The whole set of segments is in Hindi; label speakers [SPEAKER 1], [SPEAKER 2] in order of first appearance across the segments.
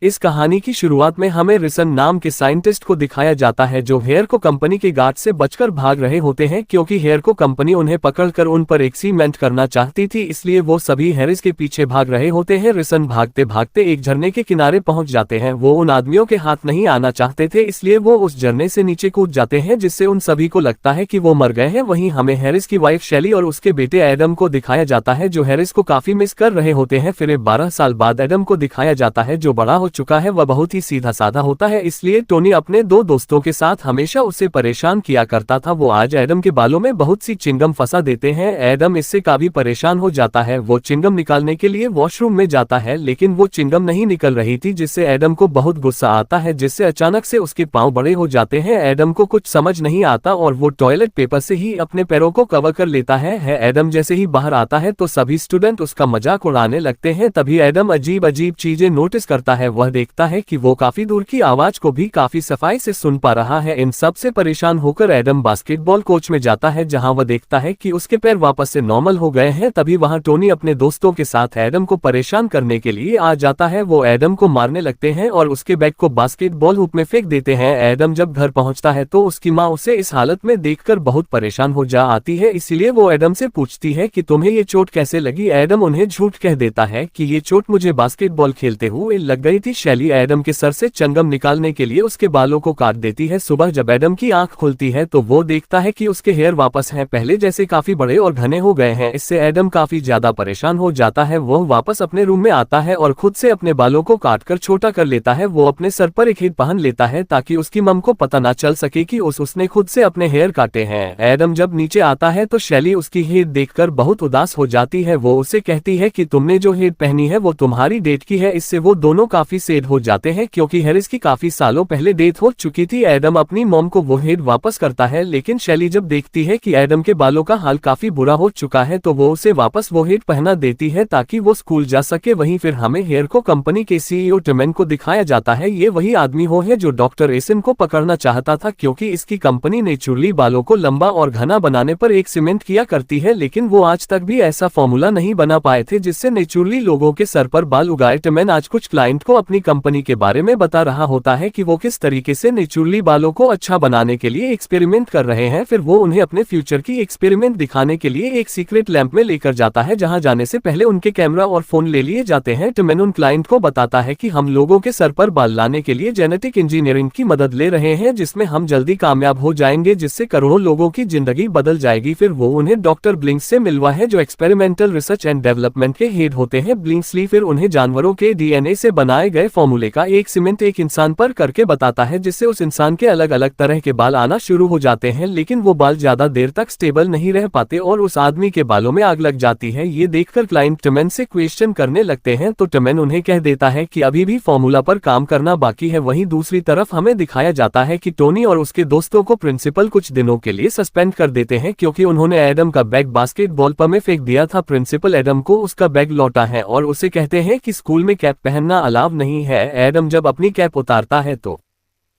[SPEAKER 1] इस कहानी की शुरुआत में हमें रिसन नाम के साइंटिस्ट को दिखाया जाता है जो हेयर को कंपनी के गार्ड से बचकर भाग रहे होते हैं क्योंकि हेयर को कंपनी उन्हें पकड़कर उन पर एक्सपेरिमेंट करना चाहती थी, इसलिए वो सभी हैरिस के पीछे भाग रहे होते हैं। रिसन भागते भागते एक झरने के किनारे पहुंच जाते हैं। वो उन आदमियों के हाथ नहीं आना चाहते थे, इसलिए वो उस झरने से नीचे कूद जाते हैं जिससे उन सभी को लगता है कि वो मर गए हैं। वहीं हमें हैरिस की वाइफ शैली और उसके बेटे एडम को दिखाया जाता है जो हैरिस को काफी मिस कर रहे होते हैं। फिर 12 साल बाद एडम को दिखाया जाता है जो बड़ा हो चुका है। वह बहुत ही सीधा साधा होता है, इसलिए टोनी अपने दो दोस्तों के साथ हमेशा उसे परेशान किया करता था। वो आज एडम के बालों में बहुत सी चिंगम फंसा देते हैं। एडम इससे काफी परेशान हो जाता है। वो चिंगम निकालने के लिए वॉशरूम में जाता है लेकिन वो चिंगम नहीं निकल रही थी जिससे एडम को बहुत गुस्सा आता है, जिससे अचानक से उसके पांव बड़े हो जाते हैं। एडम को कुछ समझ नहीं आता और वो टॉयलेट पेपर से ही अपने पैरों को कवर कर लेता है। एडम जैसे ही बाहर आता है तो सभी स्टूडेंट उसका मजाक उड़ाने लगते हैं। तभी एडम अजीब अजीब चीजें नोटिस करता है। वह देखता है कि वो काफी दूर की आवाज को भी काफी सफाई से सुन पा रहा है। इन सब से परेशान होकर एडम बास्केटबॉल कोच में जाता है जहां वह देखता है कि उसके पैर वापस से नॉर्मल हो गए हैं। तभी वहां टोनी अपने दोस्तों के साथ एडम को परेशान करने के लिए आ जाता है। वो एडम को मारने लगते हैं और उसके बैग को बास्केटबॉल हुप में फेंक देते हैं। एडम जब घर पहुंचता है तो उसकी माँ उसे इस हालत में देखकर बहुत परेशान हो जा आती है, इसीलिए वो एडम से पूछती है कि तुम्हें ये चोट कैसे लगी। एडम उन्हें झूठ कह देता है कि ये चोट मुझे बास्केटबॉल खेलते हुए लग गई थी। शैली एडम के सर से चंगम निकालने के लिए उसके बालों को काट देती है। सुबह जब एडम की आंख खुलती है तो वो देखता है कि उसके हेयर वापस हैं, पहले जैसे काफी बड़े और घने हो गए हैं। इससे एडम काफी ज्यादा परेशान हो जाता है। वो वापस अपने रूम में आता है और खुद से अपने बालों को काटकर छोटा कर लेता है। वो अपने सर पर एक हेड पहन लेता है ताकि उसकी मम को पता ना चल सके कि उसने खुद से अपने हेयर काटे हैं। एडम जब नीचे आता है तो शैली उसकी हेड देखकर बहुत उदास हो जाती है। वो उसे कहती है कि तुमने जो हेड पहनी है वो तुम्हारी डेट की है। इससे वो दोनों काफी सैड हो जाते हैं क्योंकि हैरिस की काफी सालों पहले डेथ हो चुकी थी। एडम अपनी मॉम को वो हेड वापस करता है लेकिन शैली जब देखती है कि एडम के बालों का हाल काफी बुरा हो चुका है तो वो उसे वापस वो हेड पहना देती है ताकि वो स्कूल जा सके। वहीं फिर हमें हेयर को कंपनी के सीईओ टिमन को दिखाया जाता है। ये वही आदमी हो है जो डॉक्टर एसन को पकड़ना चाहता था क्योंकि इसकी कंपनी नेचुरली बालों को लंबा और घना बनाने पर एक्सपेरिमेंट किया करती है, लेकिन वो आज तक भी ऐसा फॉर्मूला नहीं बना पाए थे जिससे नेचुरली लोगों के सर पर बाल उगाए। टिमन आज कुछ क्लाइंट को अपनी कंपनी के बारे में बता रहा होता है कि वो किस तरीके से नेचुरली बालों को अच्छा बनाने के लिए एक्सपेरिमेंट कर रहे हैं। फिर वो उन्हें अपने फ्यूचर की एक्सपेरिमेंट दिखाने के लिए एक सीक्रेट लैंप में लेकर जाता है जहां जाने से पहले उनके कैमरा और फोन ले लिए जाते हैं। टिमन उन क्लाइंट को बताता है कि हम लोगों के सर पर बाल लाने के लिए जेनेटिक इंजीनियरिंग की मदद ले रहे हैं जिसमें हम जल्दी कामयाब हो जाएंगे जिससे करोड़ों लोगों की जिंदगी बदल जाएगी। फिर वो उन्हें डॉक्टर ब्लिंक्स से मिलवा है जो एक्सपेरिमेंटल रिसर्च एंड डेवलपमेंट के हेड होते हैं। ब्लिंक्सली फिर उन्हें जानवरों के डीएनए से बनाए गए फॉर्मूले का एक्सपेरिमेंट एक इंसान पर करके बताता है जिससे उस इंसान के अलग अलग तरह के बाल आना शुरू हो जाते हैं, लेकिन वो बाल ज्यादा देर तक स्टेबल नहीं रह पाते और उस आदमी के बालों में आग लग जाती है। ये देखकर क्लाइंट टिमन से क्वेश्चन करने लगते हैं तो टिमन उन्हें कह देता है कि अभी भी फॉर्मूला पर काम करना बाकी है। वहीं दूसरी तरफ हमें दिखाया जाता है कि टोनी और उसके दोस्तों को प्रिंसिपल कुछ दिनों के लिए सस्पेंड कर देते हैं क्योंकि उन्होंने एडम का बैग बास्केटबॉल पर में फेंक दिया था। प्रिंसिपल एडम को उसका बैग लौटा है और उसे कहते हैं कि स्कूल में कैप पहनना अलाव नहीं है। एडम जब अपनी कैप उतारता है तो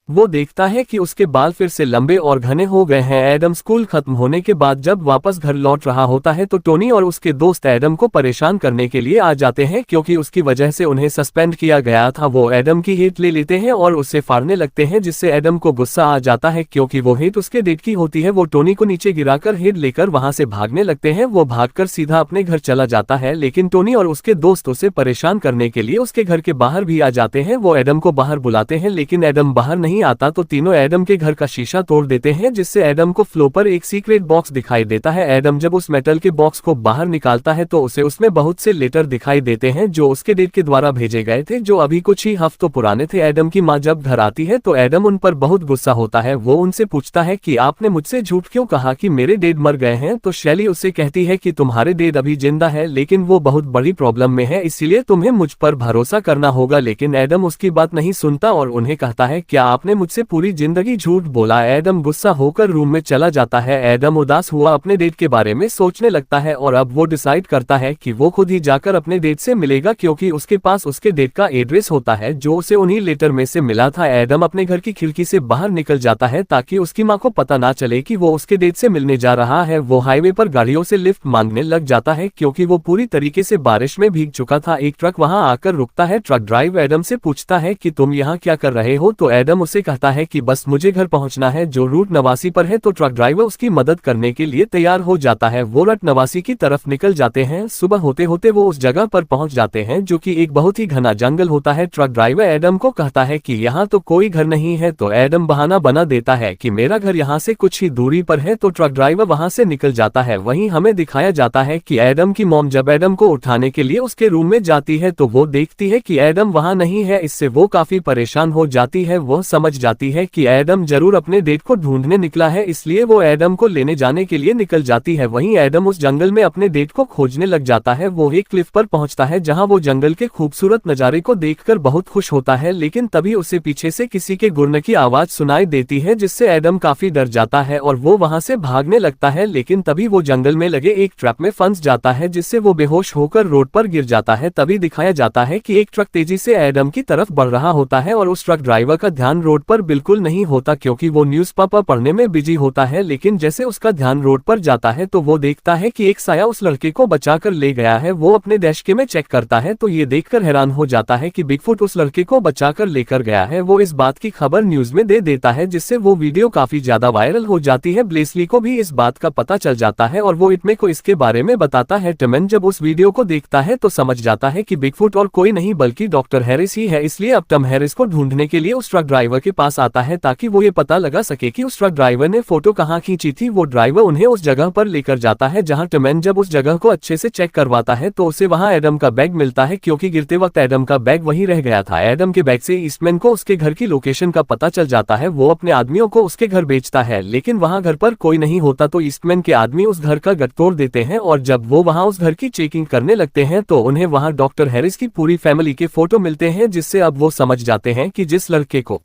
[SPEAKER 1] वो देखता है कि उसके बाल फिर से लंबे और घने हो गए हैं। एडम स्कूल खत्म होने के बाद जब वापस घर लौट रहा होता है तो टोनी और उसके दोस्त एडम को परेशान करने के लिए आ जाते हैं क्योंकि उसकी वजह से उन्हें सस्पेंड किया गया था। वो एडम की हेड ले लेते हैं और उसे फाड़ने लगते हैं जिससे एडम को गुस्सा आ जाता है क्योंकि वो हेड उसके डेट की होती है। वो टोनी को नीचे गिराकर हेड लेकर वहां से भागने लगते हैं। वो भागकर सीधा अपने घर चला जाता है लेकिन टोनी और उसके दोस्त उसे परेशान करने के लिए उसके घर के बाहर भी आ जाते हैं। वो एडम को बाहर बुलाते हैं लेकिन एडम बाहर नहीं आता तो तीनों एडम के घर का शीशा तोड़ देते हैं जिससे एडम को फ्लोर पर एक सीक्रेट बॉक्स दिखाई देता है। एडम जब उस मेटल के बॉक्स को बाहर निकालता है तो उसे उसमें बहुत से लेटर दिखाई देते हैं जो उसके डेड के द्वारा भेजे गए थे जो अभी कुछ ही हफ्तों पुराने थे। एडम की माँ जब घर आती है तो एडम उन पर बहुत गुस्सा होता है। वो उनसे पूछता है कि आपने मुझसे झूठ क्यों कहा कि मेरे डेड मर गए हैं। तो शैली उससे कहती है कि तुम्हारे डेड अभी जिंदा है लेकिन वो बहुत बड़ी प्रॉब्लम में है, इसीलिए तुम्हें मुझ पर भरोसा करना होगा। लेकिन एडम उसकी बात नहीं सुनता और उन्हें कहता है क्या आप आपने मुझसे पूरी जिंदगी झूठ बोला। एडम गुस्सा होकर रूम में चला जाता है। एडम उदास हुआ अपने डेट के बारे में सोचने लगता है और अब वो डिसाइड करता है कि वो खुद ही जाकर अपने डेट से मिलेगा, क्योंकि उसके पास उसके डेट का एड्रेस होता है जो उसे उन्हीं लेटर में से मिला था। एडम अपने घर की खिड़की से बाहर निकल जाता है ताकि उसकी माँ को पता ना चले कि वो उसके डेट से मिलने जा रहा है। वो हाईवे पर गाड़ियों से लिफ्ट मांगने लग जाता है क्योंकि वो पूरी तरीके से बारिश में भीग चुका था। एक ट्रक वहां आकर रुकता है। ट्रक ड्राइवर एडम से पूछता है कि तुम यहाँ क्या कर रहे हो, तो एडम उसे कहता है कि बस मुझे घर पहुंचना है जो रूट 89 पर है। तो ट्रक ड्राइवर उसकी मदद करने के लिए तैयार हो जाता है। वो रूट 89 की तरफ निकल जाते हैं। सुबह होते होते वो उस जगह पर पहुंच जाते हैं जो कि एक बहुत ही घना जंगल होता है। ट्रक ड्राइवर एडम को कहता है कि यहाँ तो कोई घर नहीं है, तो एडम बहाना बना देता है कि मेरा घर यहाँ से कुछ ही दूरी पर है। तो ट्रक ड्राइवर वहाँ से निकल जाता है। वहीं हमें दिखाया जाता है कि एडम की मॉम जब एडम को उठाने के लिए उसके रूम में जाती है तो वो देखती है कि एडम वहाँ नहीं है। इससे वो काफी परेशान हो जाती है। वो समझ जाती है कि एडम जरूर अपने डेट को ढूंढने निकला है, इसलिए वो एडम को लेने जाने के लिए निकल जाती है। वहीं एडम उस जंगल में अपने डेट को खोजने लग जाता है। वो एक क्लिफ पर पहुंचता है जहां वो जंगल के खूबसूरत नजारे को देखकर बहुत खुश होता है, लेकिन तभी उसे पीछे से किसी के गुर्रने की आवाज सुनाई देती है जिससे एडम काफी डर जाता है और वो वहां से भागने लगता है। लेकिन तभी वो जंगल में लगे एक ट्रैप में फंस जाता है जिससे वो बेहोश होकर रोड पर गिर जाता है। तभी दिखाया जाता है कि एक ट्रक तेजी से एडम की तरफ बढ़ रहा होता है और उस ट्रक ड्राइवर का ध्यान रोड पर बिल्कुल नहीं होता क्योंकि वो न्यूज़पेपर पढ़ने में बिजी होता है। लेकिन जैसे उसका ध्यान रोड पर जाता है तो वो देखता है कि एक साया उस लड़के को बचाकर ले गया है। वो अपने डैशके में चेक करता है तो ये देखकर हैरान हो जाता है कि बिगफुट उस लड़के को बचाकर लेकर गया है। वो इस बात की खबर न्यूज में दे देता है जिससे वो वीडियो काफी ज्यादा वायरल हो जाती है। ब्लेसली को भी इस बात का पता चल जाता है और वो इटमे को इसके बारे में बताता है। टिमन जब उस वीडियो को देखता है तो समझ जाता है कि बिगफुट और कोई नहीं बल्कि डॉक्टर हैरिस ही है, इसलिए अब टम हैरिस को ढूंढने के लिए उस ट्रक ड्राइवर के पास आता है ताकि वो ये पता लगा सके कि उस ट्रक ड्राइवर ने फोटो कहाँ खींची थी। वो ड्राइवर उन्हें उस जगह पर लेकर जाता है जहां टिमन जब उस जगह को अच्छे से चेक करवाता है तो उसे वहां एडम का बैग मिलता है क्योंकि गिरते वक्त एडम का बैग वहीं रह गया था। एडम के बैग से ईस्टमैन को उसके घर की लोकेशन का पता चल जाता है। वो अपने आदमियों को उसके घर भेजता है लेकिन वहां घर पर कोई नहीं होता तो ईस्टमैन के आदमी उस घर का गट तोड़ देते हैं और जब वो वहां उस घर की चेकिंग करने लगते हैं तो उन्हें वहां डॉक्टर हैरिस की पूरी फैमिली के फोटो मिलते हैं, जिससे अब वो समझ जाते हैं कि जिस लड़के को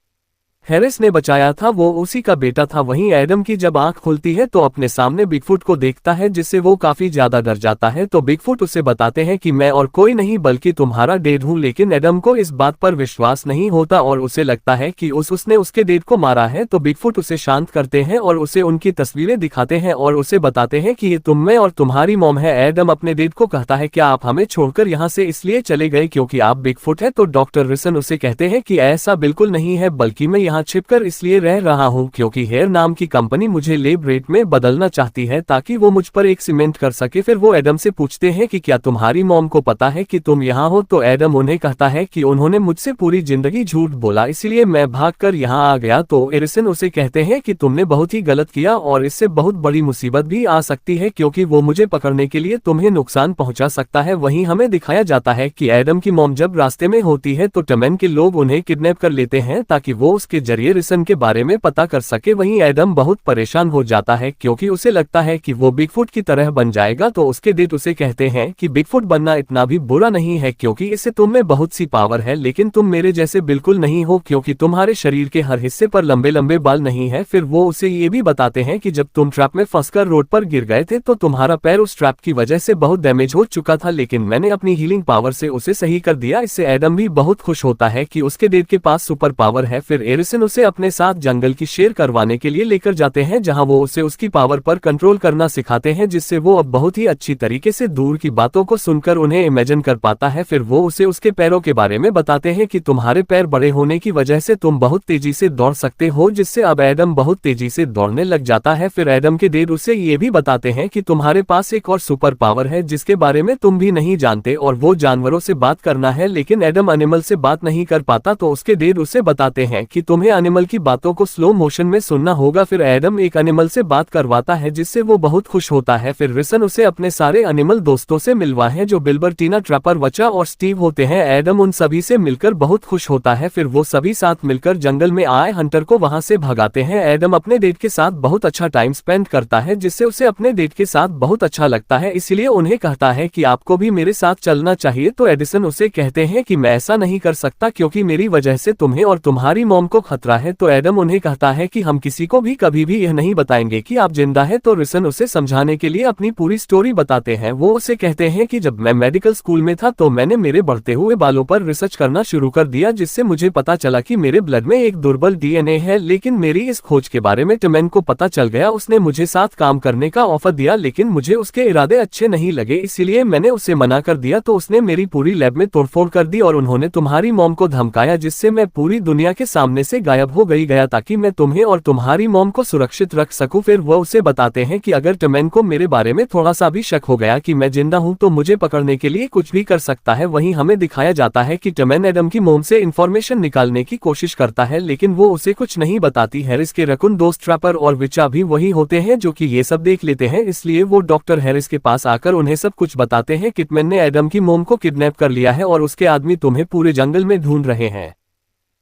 [SPEAKER 1] हैरिस ने बचाया था वो उसी का बेटा था। वहीं एडम की जब आंख खुलती है तो अपने सामने बिगफुट को देखता है जिससे वो काफी ज्यादा डर जाता है। तो बिगफुट उसे बताते हैं कि मैं और कोई नहीं बल्कि तुम्हारा डेड हूँ, लेकिन एडम को इस बात पर विश्वास नहीं होता और उसे लगता है कि उसने उसके डेड को मारा है। तो बिगफुट उसे शांत करते हैं और उसे उनकी तस्वीरें दिखाते हैं और उसे बताते हैं कि ये तुम में और तुम्हारी मॉम है। एडम अपने डेड को कहता है क्या आप हमें छोड़कर यहाँ से इसलिए चले गए क्योंकि आप बिगफुट है? तो डॉक्टर रिसन उसे कहते हैं कि ऐसा बिल्कुल नहीं है, बल्कि मैं यहाँ छिपकर इसलिए रह रहा हूँ क्योंकि हेयर नाम की कंपनी मुझे लेब रेट में बदलना चाहती है ताकि वो मुझ पर एक सीमेंट कर सके। फिर वो एडम से पूछते हैं कि क्या तुम्हारी मॉम को पता है कि तुम यहाँ हो? तो एडम उन्हें कहता है कि उन्होंने मुझसे पूरी जिंदगी झूठ बोला इसलिए मैं भागकर यहाँ आ गया। तो एरिसन उसे कहते हैं कि तुमने बहुत ही गलत किया और इससे बहुत बड़ी मुसीबत भी आ सकती है क्योंकि वो मुझे पकड़ने के लिए तुम्हें नुकसान पहुंचा सकता है। वहीं हमें दिखाया जाता है कि एडम की मॉम जब रास्ते में होती है तो टमेन के लोग उन्हें किडनैप कर लेते हैं ताकि वो उसके जरिए रिसन के बारे में पता कर सके। वहीं एडम बहुत परेशान हो जाता है क्योंकि उसे लगता है कि वो बिगफुट की तरह बन जाएगा। तो उसके डेड उसे कहते हैं कि बिगफुट बनना इतना भी बुरा नहीं है क्योंकि इससे तुम में बहुत सी पावर है, लेकिन तुम मेरे जैसे बिल्कुल नहीं हो क्योंकि तुम्हारे शरीर के हर हिस्से पर लंबे लंबे बाल नहीं है। फिर वो उसे ये भी बताते हैं कि जब तुम ट्रैप में फंसकर रोड पर गिर गए थे तो तुम्हारा पैर उस ट्रैप की वजह से बहुत डैमेज हो चुका था, लेकिन मैंने अपनी हीलिंग पावर से उसे सही कर दिया। इससे एडम भी बहुत खुश होता है कि उसके डेड के पास सुपर पावर है। फिर एरिसन उसे अपने साथ जंगल की शेर करवाने के लिए लेकर जाते हैं जहां वो उसे उसकी पावर पर कंट्रोल करना सिखाते हैं जिससे वो अब बहुत ही अच्छी तरीके से दूर की बातों को सुनकर उन्हें इमेजिन कर पाता है। फिर वो उसे उसके पैरों के बारे में बताते हैं कि तुम्हारे पैर बड़े होने की वजह से तुम बहुत तेजी से दौड़ सकते हो, जिससे अब एडम बहुत तेजी से दौड़ने लग जाता है। फिर एडम के डेड उसे ये भी बताते हैं कि तुम्हारे पास एक और सुपर पावर है जिसके बारे में तुम भी नहीं जानते और वो जानवरों से बात करना है, लेकिन एडम एनिमल से बात नहीं कर पाता। तो उसके डेड उसे बताते हैं कि तुम्हें एनिमल की बातों को स्लो मोशन में सुनना होगा। फिर एडम एक एनिमल से बात करवाता है जिससे वो बहुत खुश होता है। फिर रिसन उसे अपने सारे एनिमल दोस्तों से मिलवा है जो बिल्बर, टीना, ट्रैपर, वचा और स्टीव होते हैं। एडम उन सभी से मिलकर बहुत खुश होता है। फिर वो सभी साथ मिलकर जंगल में आए हंटर को वहां से भगाते हैं। एडम अपने डेट के साथ बहुत अच्छा टाइम स्पेंड करता है जिससे उसे अपने डेट के साथ बहुत अच्छा लगता है, इसलिए उन्हें कहता है कि आपको भी मेरे साथ चलना चाहिए। तो एडिसन उसे कहते हैं कि मैं ऐसा नहीं कर सकता क्योंकि मेरी वजह से तुम्हें और तुम्हारी मॉम को खतरा है तो एडम उन्हें कहता है कि हम किसी को भी कभी भी यह नहीं बताएंगे कि आप जिंदा है। तो रिसन उसे समझाने के लिए अपनी पूरी स्टोरी बताते हैं। वो उसे कहते हैं कि जब मैं मेडिकल स्कूल में था तो मैंने मेरे बढ़ते हुए बालों पर रिसर्च करना शुरू कर दिया, जिससे मुझे पता चला कि मेरे ब्लड में एक दुर्बल डीएनए है। लेकिन मेरी इस खोज के बारे में टिमेन को पता चल गया। उसने मुझे साथ काम करने का ऑफर दिया, लेकिन मुझे उसके इरादे अच्छे नहीं लगे, इसीलिए मैंने उसे मना कर दिया। तो उसने मेरी पूरी लैब में तोड़फोड़ कर दी और उन्होंने तुम्हारी मॉम को धमकाया, जिससे मैं पूरी दुनिया के सामने से गायब हो गया ताकि मैं तुम्हें और तुम्हारी मॉम को सुरक्षित रख सकूं। फिर वह उसे बताते हैं कि अगर टिमेन को मेरे बारे में थोड़ा सा भी शक हो गया कि मैं जिंदा हूं तो मुझे पकड़ने के लिए कुछ भी कर सकता है। वहीं हमें दिखाया जाता है कि टिमेन एडम की मॉम से इंफॉर्मेशन निकालने की कोशिश करता है, लेकिन वो उसे कुछ नहीं बताती। हैरिस के रकुन दोस्त ट्रैपर और विचा भी वही होते हैं जो कि ये सब देख लेते हैं, इसलिए वो डॉक्टर हैरिस के पास आकर उन्हें सब कुछ बताते हैं कि टिमेन ने एडम की मॉम को किडनैप कर लिया है और उसके आदमी तुम्हें पूरे जंगल में ढूंढ रहे हैं।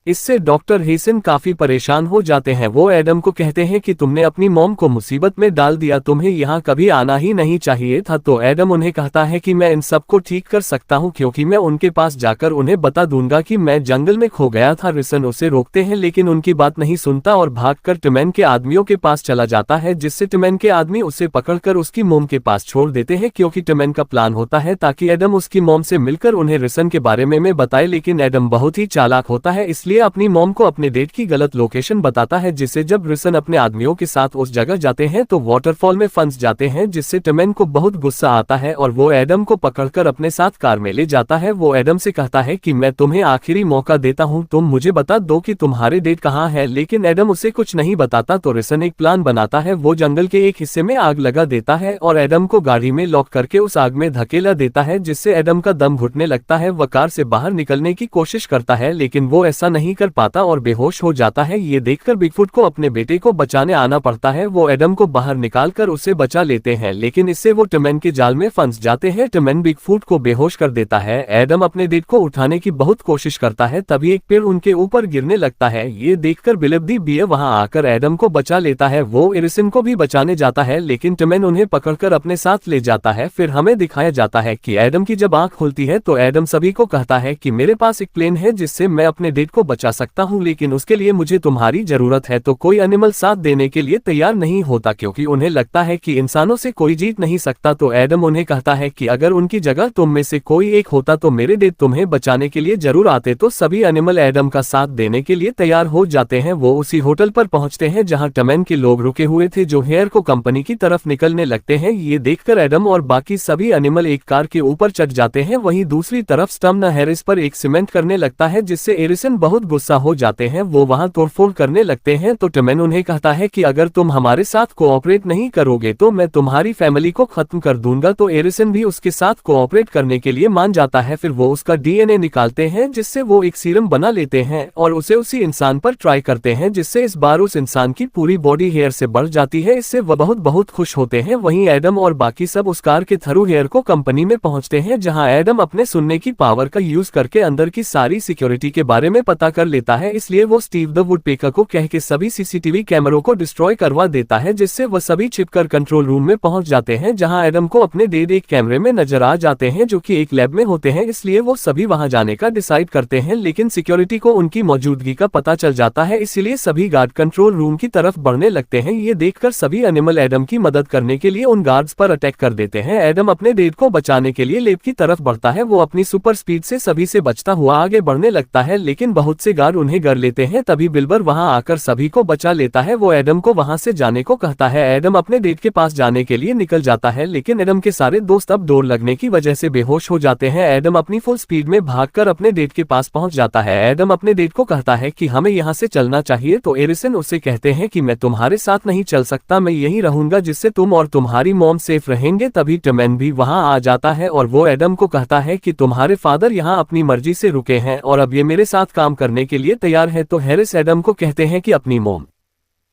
[SPEAKER 1] इससे डॉक्टर हेसन काफी परेशान हो जाते हैं। वो एडम को कहते हैं कि तुमने अपनी मॉम को मुसीबत में डाल दिया, तुम्हें यहाँ कभी आना ही नहीं चाहिए था। तो एडम उन्हें कहता है कि मैं इन सबको ठीक कर सकता हूँ, क्योंकि मैं उनके पास जाकर उन्हें बता दूंगा कि मैं जंगल में खो गया था। रिसन उसे रोकते हैं, लेकिन उनकी बात नहीं सुनता और भागकर टिमेन के आदमियों के पास चला जाता है, जिससे टिमेन के आदमी उसे पकड़कर उसकी मॉम के पास छोड़ देते हैं, क्योंकि टिमेन का प्लान होता है ताकि एडम उसकी मॉम से मिलकर उन्हें रिसन के बारे में बताए। लेकिन एडम बहुत ही चालाक होता है, इसलिए अपनी मॉम को अपने डेट की गलत लोकेशन बताता है, जिससे जब रिसन अपने आदमियों के साथ उस जगह जाते हैं तो वाटरफॉल में फंस जाते हैं, जिससे टिमेन को बहुत गुस्सा आता है और वो एडम को पकड़कर अपने साथ कार में ले जाता है। वो एडम से कहता है कि मैं तुम्हें आखिरी मौका देता हूं, तुम मुझे बता दो कि तुम्हारे डेट कहां है। लेकिन एडम उसे कुछ नहीं बताता। तो रिसन एक प्लान बनाता है। वो जंगल के एक हिस्से में आग लगा देता है और एडम को गाड़ी में लॉक करके उस आग में धकेला देता है, जिससे एडम का दम घुटने लगता है। वह कार से बाहर निकलने की कोशिश करता है, लेकिन वो ऐसा नहीं कर पाता और बेहोश हो जाता है। ये देखकर बिगफुट को अपने बेटे को बचाने आना पड़ता है। वो एडम को बाहर निकालकर उसे बचा लेते हैं, लेकिन इससे वो टिमेन के जाल में फंस जाते हैं। टिमेन बिगफुट को बेहोश कर देता है। एडम अपने डेट को उठाने की बहुत कोशिश करता है, तभी एक पेड़ उनके ऊपर गिरने लगता है। ये देखकर बिलब्दी बियर वहां आकर एडम को बचा लेता है। वो इरिसन को भी बचाने जाता है, लेकिन टिमेन उन्हें पकड़कर अपने साथ ले जाता है। फिर हमें दिखाया जाता है कि एडम की जब आंख खुलती है तो एडम सभी को कहता है कि मेरे पास एक प्लेन है जिससे मैं अपने डेट को बचा सकता हूँ, लेकिन उसके लिए मुझे तुम्हारी जरूरत है। तो कोई एनिमल साथ देने के लिए तैयार नहीं होता, क्योंकि उन्हें लगता है कि इंसानों से कोई जीत नहीं सकता। तो एडम उन्हें कहता है कि अगर उनकी जगह तुम में से कोई एक होता तो मेरे डेट तुम्हें बचाने के लिए जरूर आते। तो सभी एनिमल एडम का साथ देने के लिए तैयार हो जाते हैं। वो उसी होटल पर पहुंचते हैं जहां टिमेन के लोग रुके हुए थे, जो हेयर को कंपनी की तरफ निकलने लगते हैं। ये देखकर एडम और बाकी सभी एनिमल एक कार के ऊपर चढ़ जाते हैं। वहीं दूसरी तरफ स्टम्ना हैरिस पर एक सीमेंट करने लगता है, जिससे एरिसन बहुत गुस्सा हो जाते हैं। वो वहां तोड़फोड़ करने लगते हैं। तो टिमेन उन्हें कहता है कि अगर तुम हमारे साथ कोऑपरेट नहीं करोगे तो मैं तुम्हारी फैमिली को खत्म कर दूंगा। तो एरिसन भी उसके साथ कोऑपरेट करने के लिए मान जाता है। फिर वो उसका डीएनए निकालते हैं, जिससे वो एक सीरम बना लेते हैं और उसे उसी इंसान पर ट्राई करते हैं, जिससे इस बार उस इंसान की पूरी बॉडी हेयर से बढ़ जाती है। इससे वह बहुत खुश होते हैं। वहीं एडम और बाकी सब उस कार के थ्रू हेयर को कंपनी में पहुंचते हैं, जहां एडम अपने सुनने की पावर का यूज करके अंदर की सारी सिक्योरिटी के बारे में पता कर लेता है। इसलिए वो स्टीव द वुडपेकर को कह के सभी सीसीटीवी कैमरों को डिस्ट्रॉय करवा देता है, जिससे वह सभी छिपकर कंट्रोल रूम में पहुंच जाते हैं, जहां एडम को अपने डेड एक कैमरे में नजर आ जाते हैं, जो कि एक लैब में होते हैं। इसलिए वो सभी वहां जाने का डिसाइड करते हैं, लेकिन सिक्योरिटी को उनकी मौजूदगी का पता चल जाता है, इसीलिए सभी गार्ड कंट्रोल रूम की तरफ बढ़ने लगते हैं। ये देखकर सभी एनिमल एडम की मदद करने के लिए उन गार्ड्स पर अटैक कर देते हैं। एडम अपने डेड को बचाने के लिए लैब की तरफ बढ़ता है। वो अपनी सुपर स्पीड से सभी से बचता हुआ आगे बढ़ने लगता है, लेकिन बहुत से गार्ड उन्हें गर लेते हैं। तभी बिल्बर वहां आकर सभी को बचा लेता है। वो एडम को वहां से जाने को कहता है। एडम अपने डेड के पास जाने के लिए निकल जाता है, लेकिन एडम के सारे दोस्त अब डोर लगने की वजह से बेहोश हो जाते हैं। एडम अपनी फुल स्पीड में भागकर अपने डेड के पास पहुंच जाता है। एडम अपने डेड को कहता है कि हमें यहाँ से चलना चाहिए। तो एरिसन उसे कहते हैं कि मैं तुम्हारे साथ नहीं चल सकता, मैं यहीं रहूंगा, जिससे तुम और तुम्हारी मॉम सेफ रहेंगे। तभी टिमेन भी वहां आ जाता है और वो एडम को कहता है कि तुम्हारे फादर यहाँ अपनी मर्जी से रुके हैं और अब ये मेरे साथ काम करने के लिए तैयार है। तो हैरिस एडम को कहते हैं कि अपनी मॉम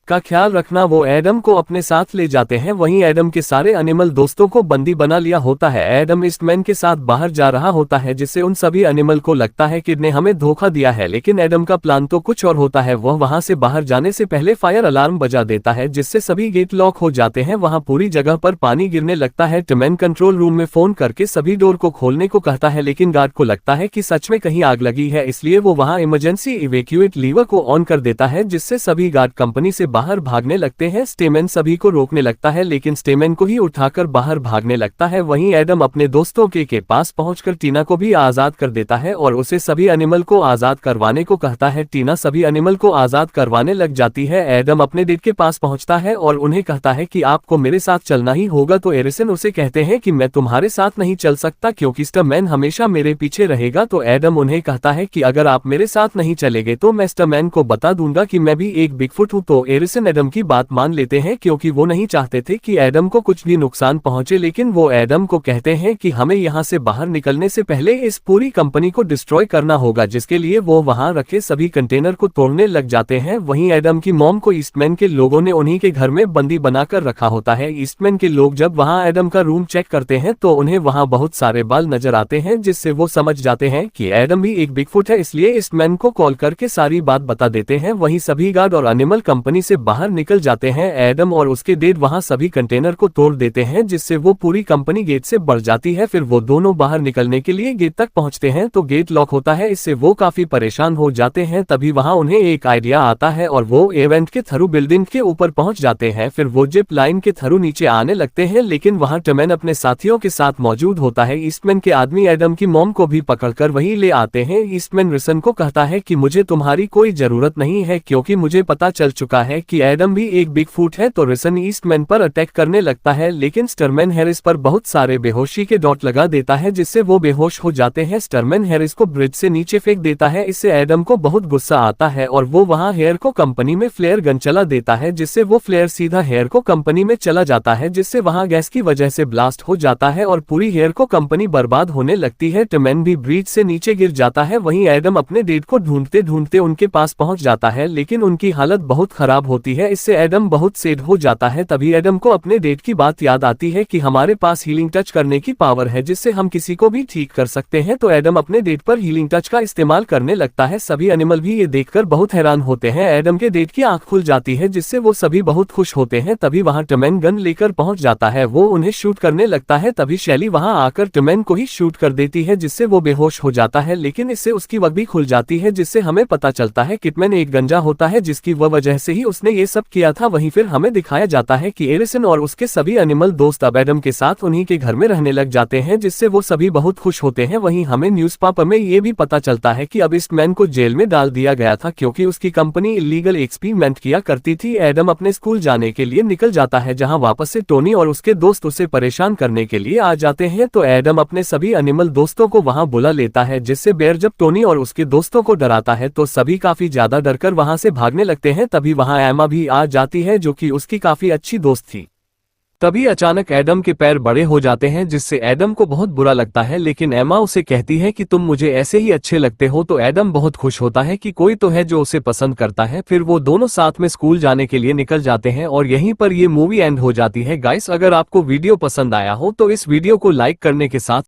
[SPEAKER 1] का ख्याल रखना। वो एडम को अपने साथ ले जाते हैं। वहीं एडम के सारे एनिमल दोस्तों को बंदी बना लिया होता है। एडम ईस्टमैन के साथ बाहर जा रहा होता है, जिससे उन सभी एनिमल को लगता है कि ने हमें धोखा दिया है, लेकिन एडम का प्लान तो कुछ और होता है। वह वहां से बाहर जाने से पहले फायर अलार्म बजा देता है, जिससे सभी गेट लॉक हो जाते हैं। वहां पूरी जगह पर पानी गिरने लगता है। टिमैन कंट्रोल रूम में फोन करके सभी डोर को खोलने को कहता है, लेकिन गार्ड को लगता है कि सच में कहीं आग लगी है, इसलिए वो वहां इमरजेंसी इवैक्यूएट लीवर को ऑन कर देता है, जिससे सभी गार्ड कंपनी से बाहर भागने लगते हैं। स्टेमन सभी को रोकने लगता है, लेकिन स्टेमन को ही उठाकर बाहर भागने लगता है। वहीं एडम अपने दोस्तों के पास पहुंचकर टीना को भी आजाद कर देता है और उसे सभी एनिमल को आजाद करवाने को कहता है। टीना सभी एनिमल को आजाद करवाने लग जाती है। एडम अपने डेड के पास पहुंचता है और उन्हें कहता है कि आपको मेरे साथ चलना ही होगा, तो एरिसन उसे कहते हैं कि मैं तुम्हारे साथ नहीं चल सकता क्योंकि स्टरमैन हमेशा मेरे पीछे रहेगा। तो एडम उन्हें कहता है कि अगर आप मेरे साथ नहीं चलेंगे तो मैं स्टरमैन को बता दूंगा कि मैं भी एक बिगफुट हूँ। तो एरिसन एडम की बात मान लेते हैं क्योंकि वो नहीं चाहते थे कि एडम को कुछ भी नुकसान पहुंचे, लेकिन वो एडम को कहते हैं कि हमें यहाँ से बाहर निकलने से पहले इस पूरी कंपनी को डिस्ट्रॉय करना होगा, जिसके लिए वो वहां रखे सभी कंटेनर को तोड़ने लग जाते हैं। वहीं एडम की मॉम को ईस्टमैन के लोगों ने उन्हीं के घर में बंदी बनाकर रखा होता है। ईस्टमैन के लोग जब वहां एडम का रूम चेक करते हैं तो उन्हें वहां बहुत सारे बाल नजर आते हैं, जिससे वो समझ जाते हैं कि एडम भी एक बिगफुट है, इसलिए ईस्टमैन को कॉल करके सारी बात बता देते हैं। वहीं सभी गार्ड और एनिमल कंपनी से बाहर निकल जाते हैं। एडम और उसके डेड वहां सभी कंटेनर को तोड़ देते हैं, जिससे वो पूरी कंपनी गेट से बढ़ जाती है। फिर वो दोनों बाहर निकलने के लिए गेट तक पहुंचते हैं तो गेट लॉक होता है, इससे वो काफी परेशान हो जाते हैं। तभी वहां उन्हें एक आइडिया आता है और वो इवेंट के थ्रू बिल्डिंग के ऊपर पहुंच जाते हैं। फिर वो जिप लाइन के थ्रू नीचे आने लगते हैं, लेकिन वहां टिमैन अपने साथियों के साथ मौजूद होता है। ईस्टमैन के आदमी एडम की मॉम को भी पकड़कर वहीं ले आते हैं। ईस्टमैन रिसन को कहता है कि मुझे तुम्हारी कोई जरूरत नहीं है क्योंकि मुझे पता चल चुका है कि एडम भी एक बिगफुट है। तो रिसन ईस्टमैन पर अटैक करने लगता है, लेकिन स्टरमैन हैरिस पर बहुत सारे बेहोशी के डॉट लगा देता है, जिससे वो बेहोश हो जाते हैं। स्टरमैन हैरिस को ब्रिज से नीचे फेंक देता है। इससे एडम को बहुत गुस्सा आता है और वो वहां हेयर को कंपनी में फ्लेयर गन चला देता है, जिससे वो फ्लेयर सीधा हेयर को कंपनी में चला जाता है, जिससे वहां गैस की वजह से ब्लास्ट हो जाता है और पूरी हेयर को कंपनी बर्बाद होने लगती है। टिमैन भी ब्रिज से नीचे गिर जाता है। वहीं एडम अपने डेड को ढूंढते ढूंढते उनके पास पहुंच जाता है, लेकिन उनकी हालत बहुत खराब होती है। इससे एडम बहुत सैड हो जाता है। तभी एडम को अपने डेड की बात याद आती है कि हमारे पास हीलिंग टच करने की पावर है, जिससे हम किसी को भी ठीक कर सकते हैं। तो एडम अपने डेड पर हीलिंग टच का इस्तेमाल करने लगता है। सभी एनिमल भी ये देखकर बहुत हैरान होते हैं। एडम के डेड की आंख खुल जाती है, जिससे वो सभी बहुत खुश होते हैं। तभी वहां टिमैन गन लेकर पहुंच जाता है। वो उन्हें शूट करने लगता है। तभी शैली वहां आकर टिमैन को ही शूट कर देती है, जिससे वो बेहोश हो जाता है, लेकिन इससे उसकी वग भी खुल जाती है, जिससे हमें पता चलता है कि टिमैन एक गंजा होता है, जिसकी वजह से ही उसने ये सब किया था। वहीं फिर हमें दिखाया जाता है कि एरिसन और उसके सभी एनिमल दोस्त अब एडम के साथ उन्हीं के घर में रहने लग जाते हैं, जिससे वो सभी बहुत खुश होते हैं। वहीं हमें न्यूज़पेपर में ये भी पता चलता है कि अब ईस्टमैन को जेल में डाल दिया गया था क्योंकि उसकी कंपनी इलीगल एक्सपेरिमेंट किया करती थी। एडम अपने स्कूल जाने के लिए निकल जाता है, जहां वापस से टोनी और उसके दोस्त उसे परेशान करने के लिए आ जाते हैं। तो एडम अपने सभी एनिमल दोस्तों को वहां बुला लेता है, जिससे बेयर जब टोनी और उसके दोस्तों को डराता है तो सभी काफी ज्यादा डरकर वहां से भागने लगते हैं। तभी वहां एमा भी आ जाती है, जो कि उसकी काफी अच्छी दोस्त थी। तभी अचानक एडम के पैर बड़े हो जाते हैं, जिससे एडम को बहुत बुरा लगता है, लेकिन एमा उसे कहती है कि तुम मुझे ऐसे ही अच्छे लगते हो। तो एडम बहुत खुश होता है कि कोई तो है जो उसे पसंद करता है। फिर वो दोनों साथ में स्कूल जाने के लिए निकल जाते हैं और यहीं पर ये मूवी एंड हो जाती है। गाइस, अगर आपको वीडियो पसंद आया हो तो इस वीडियो को लाइक करने के साथ